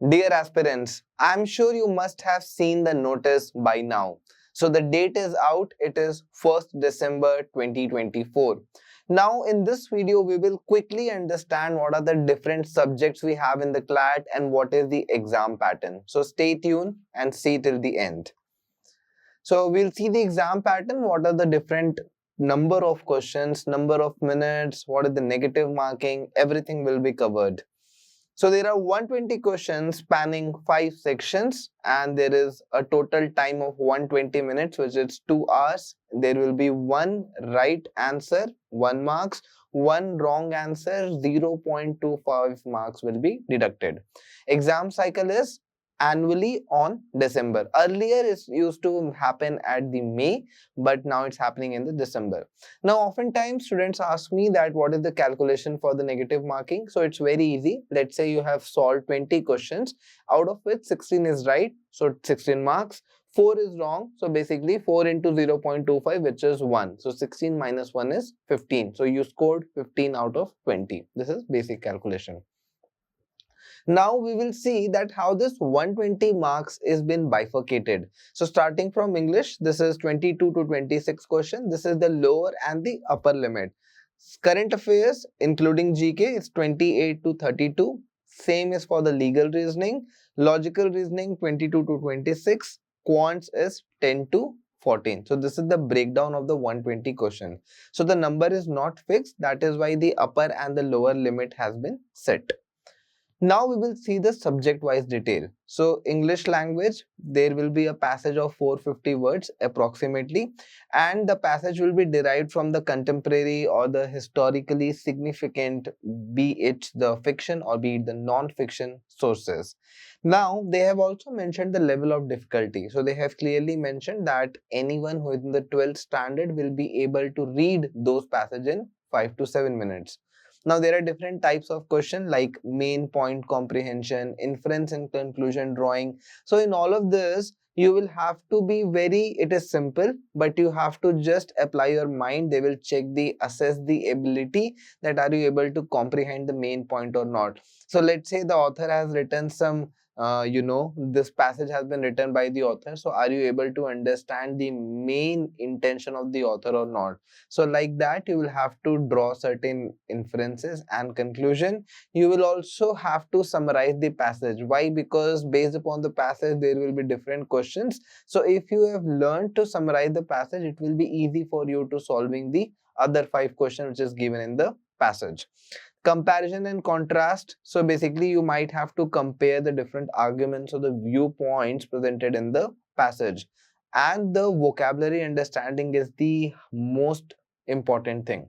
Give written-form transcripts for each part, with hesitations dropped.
Dear aspirants, I'm sure you must have seen the notice by now. So the date is out, it is 1st December 2024. Now in this video, we will quickly understand what are the different subjects we have in the CLAT and what is the exam pattern. So stay tuned and see till the end. So we'll see the exam pattern, what are the different number of questions, number of minutes, what is the negative marking, everything will be covered. So there are 120 questions spanning 5 sections and there is a total time of 120 minutes, which is 2 hours. There will be one right answer, 1 marks, one wrong answer, 0.25 marks will be deducted. Exam cycle is annually on December. Earlier it used to happen at the May, but now it's happening in the December. Now oftentimes students ask me that what is the calculation for the negative marking. So it's very easy. Let's say you have solved 20 questions, out of which 16 is right, so 16 marks. 4 is wrong, so basically 4 into 0.25, which is 1. So 16 minus 1 is 15. So you scored 15 out of 20. This is basic calculation. Now we will see that how this 120 marks is been bifurcated. So starting from English, this is 22 to 26 question. This is the lower and the upper limit. Current affairs including GK is 28 to 32. Same is for the legal reasoning. Logical reasoning 22 to 26. Quants is 10 to 14. So this is the breakdown of the 120 question. So the number is not fixed. That is why the upper and the lower limit has been set. Now we will see the subject-wise detail. So English language, there will be a passage of 450 words approximately, and the passage will be derived from the contemporary or the historically significant, be it the fiction or be it the non-fiction sources. Now they have also mentioned the level of difficulty. So they have clearly mentioned that anyone who is in the 12th standard will be able to read those passages in 5 to 7 minutes. Now there are different types of question like main point comprehension, inference and conclusion drawing. So in all of this, you will have to be it is simple, but you have to just apply your mind. They will assess the ability that are you able to comprehend the main point or not. So let's say the author has written some this passage has been written by the author. So are you able to understand the main intention of the author or not? So like that, you will have to draw certain inferences and conclusion. You will also have to summarize the passage. Why? Because based upon the passage, there will be different questions. So if you have learned to summarize the passage, it will be easy for you to solving the other 5 questions which is given in the passage. Comparison and contrast. So basically you might have to compare the different arguments or the viewpoints presented in the passage, and the vocabulary understanding is the most important thing.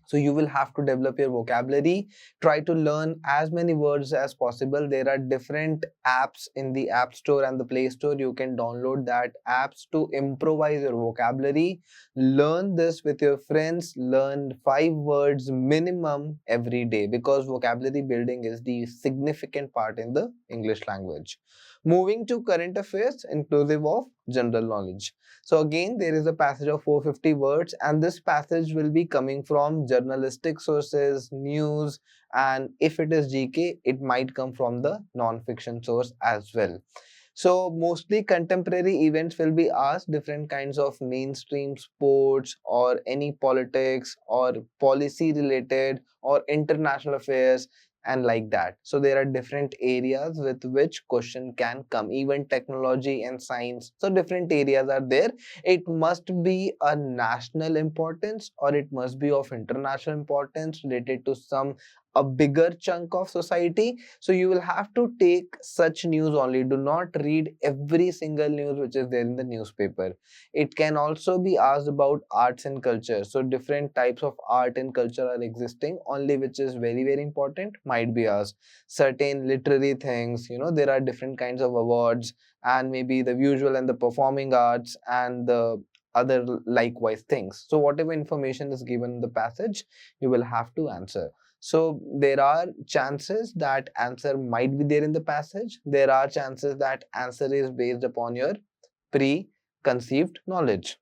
So you will have to develop your vocabulary, try to learn as many words as possible. There are different apps in the App Store and the Play Store. You can download that apps to improvise your vocabulary. Learn this with your friends. Learn 5 words minimum every day, because vocabulary building is the significant part in the English language. Moving to current affairs inclusive of general knowledge. So again, there is a passage of 450 words, and this passage will be coming from journalistic sources, news, and if it is GK, it might come from the non-fiction source as well. So mostly contemporary events will be asked, different kinds of mainstream sports or any politics or policy related or international affairs and like that. So there are different areas with which question can come, even technology and science. So different areas are there. It must be a national importance or it must be of international importance related to a bigger chunk of society. So you will have to take such news only. Do not read every single news which is there in the newspaper. It can also be asked about arts and culture. So different types of art and culture are existing, only which is very important might be asked. Certain literary things, there are different kinds of awards, and maybe the visual and the performing arts and the other likewise things. So whatever information is given in the passage, you will have to answer. So there are chances that answer might be there in the passage. There are chances that answer is based upon your preconceived knowledge.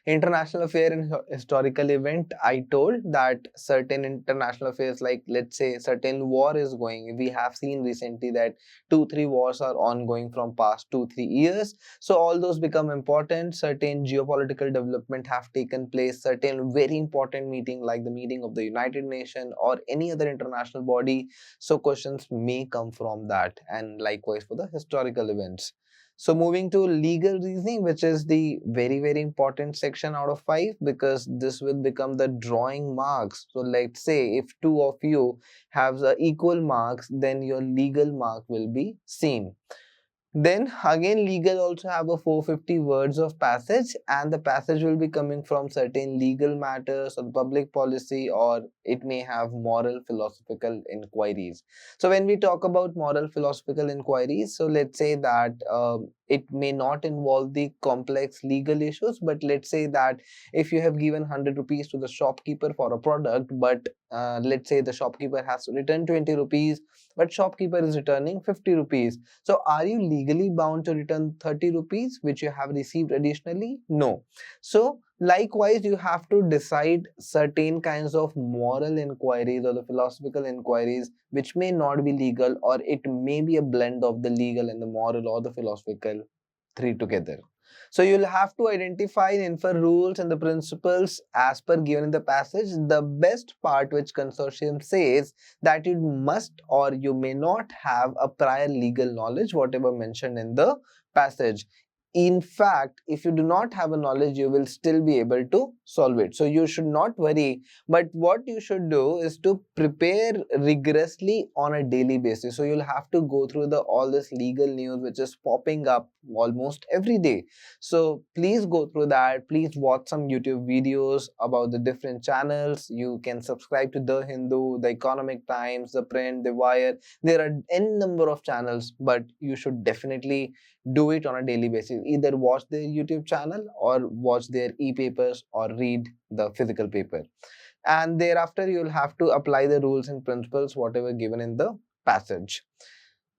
International affair and historical event, I told that certain international affairs, like let's say certain war is going. We have seen recently that 2-3 wars are ongoing from past 2-3 years. So all those become important. Certain geopolitical development have taken place. Certain very important meeting like the meeting of the United Nations or any other international body. So questions may come from that, and likewise for the historical events. So moving to legal reasoning, which is the very important section out of 5, because this will become the drawing marks. So let's say if 2 of you have the equal marks, then your legal mark will be same. Then again, legal also have a 450 words of passage, and the passage will be coming from certain legal matters or public policy, or it may have moral philosophical inquiries. So when we talk about moral philosophical inquiries, so let's say that it may not involve the complex legal issues, but let's say that if you have given 100 rupees to the shopkeeper for a product, but let's say the shopkeeper has to return 20 rupees, but shopkeeper is returning 50 rupees. So are you legally bound to return 30 rupees which you have received additionally? No. So likewise, you have to decide certain kinds of moral inquiries or the philosophical inquiries which may not be legal, or it may be a blend of the legal and the moral or the philosophical three together. So you'll have to identify and infer rules and the principles as per given in the passage. The best part which consortium says that you must or you may not have a prior legal knowledge, whatever mentioned in the passage. In fact, if you do not have a knowledge, you will still be able to solve it. So you should not worry. But what you should do is to prepare rigorously on a daily basis. So you'll have to go through all this legal news which is popping up almost every day. So please go through that. Please watch some YouTube videos about the different channels. You can subscribe to The Hindu, The Economic Times, The Print, The Wire. There are n number of channels, but you should definitely do it on a daily basis. Either watch their YouTube channel or watch their e-papers or read the physical paper. And thereafter, you'll have to apply the rules and principles, whatever given in the passage.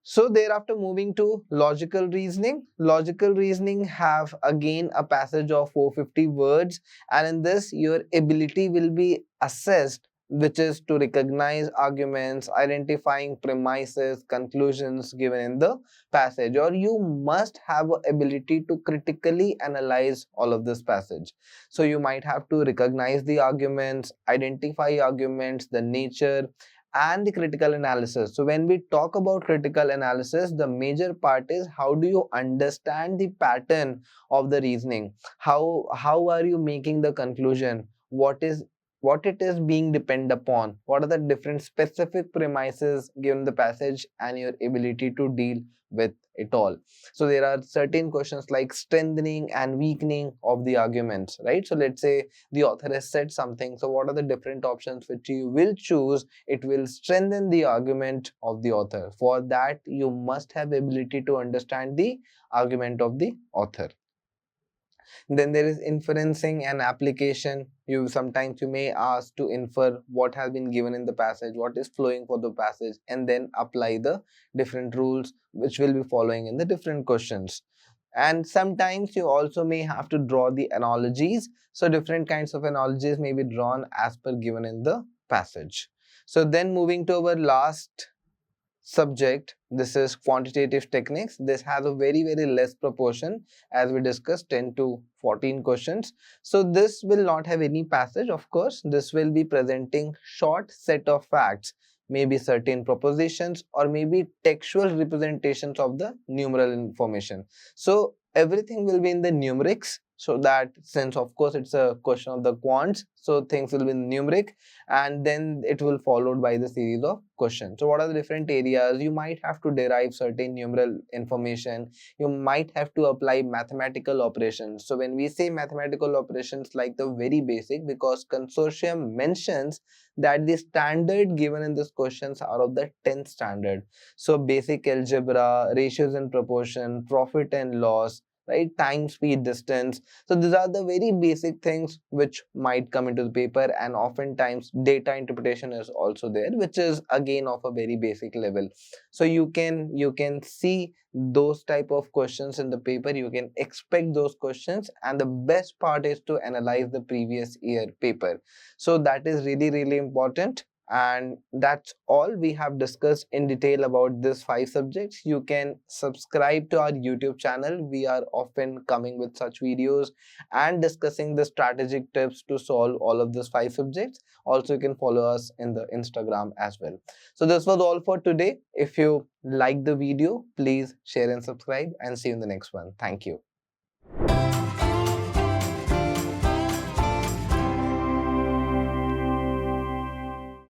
So thereafter, moving to logical reasoning. Logical reasoning have again a passage of 450 words, and in this your ability will be assessed, which is to recognize arguments, identifying premises, conclusions given in the passage, or you must have the ability to critically analyze all of this passage. So you might have to recognize the arguments, identify arguments, the nature, and the critical analysis. So when we talk about critical analysis, the major part is how do you understand the pattern of the reasoning? How are you making the conclusion? What it is being depend upon? What are the different specific premises given the passage, and your ability to deal with it all. So there are certain questions like strengthening and weakening of the arguments, right? So let's say the author has said something. So what are the different options which you will choose? It will strengthen the argument of the author. For that, you must have ability to understand the argument of the author. Then there is inferencing and application. Sometimes you may ask to infer what has been given in the passage, what is flowing for the passage, and then apply the different rules which will be following in the different questions. And sometimes you also may have to draw the analogies. So different kinds of analogies may be drawn as per given in the passage. So then moving to our last subject, this is quantitative techniques. This has a very less proportion, as we discussed, 10 to 14 questions. So this will not have any passage. Of course, this will be presenting short set of facts, maybe certain propositions, or maybe textual representations of the numeral information. So everything will be in the numerics. So that, since of course it's a question of the quants, so things will be numeric, and then it will followed by the series of questions. So what are the different areas? You might have to derive certain numeral information. You might have to apply mathematical operations. So when we say mathematical operations, like the very basic, because consortium mentions that the standard given in these questions are of the 10th standard. So basic algebra, ratios and proportion, profit and loss, right? Time, speed, distance. So these are the very basic things which might come into the paper, and oftentimes data interpretation is also there, which is again of a very basic level. So you can see those type of questions in the paper, you can expect those questions, and the best part is to analyze the previous year paper. So that is really important. And that's all we have discussed in detail about this 5 subjects. You can subscribe to our YouTube channel. We are often coming with such videos and discussing the strategic tips to solve all of these 5 subjects. Also, you can follow us in the Instagram as well. So this was all for today. If you like the video, please share and subscribe, and see you in the next one. Thank you.